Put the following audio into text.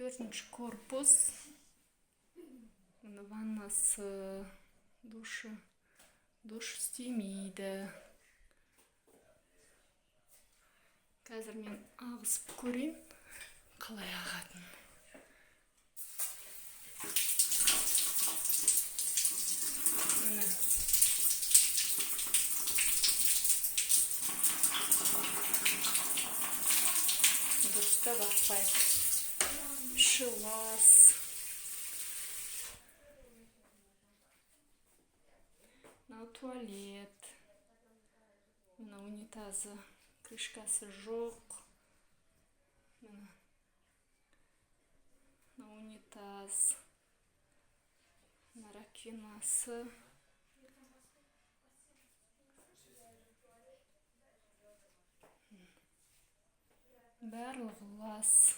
Төртінші корпус. Мына ваннасы, душ істемейді. Қазір мен ағысып көрейін, қалай ағатын. Міне. Дұрыстап ақпайды. Шылас. Мынау туалет. Мына унитазы, крышкасы жоқ. Мына унитаз. Мына ракинасы. Барлығы лас.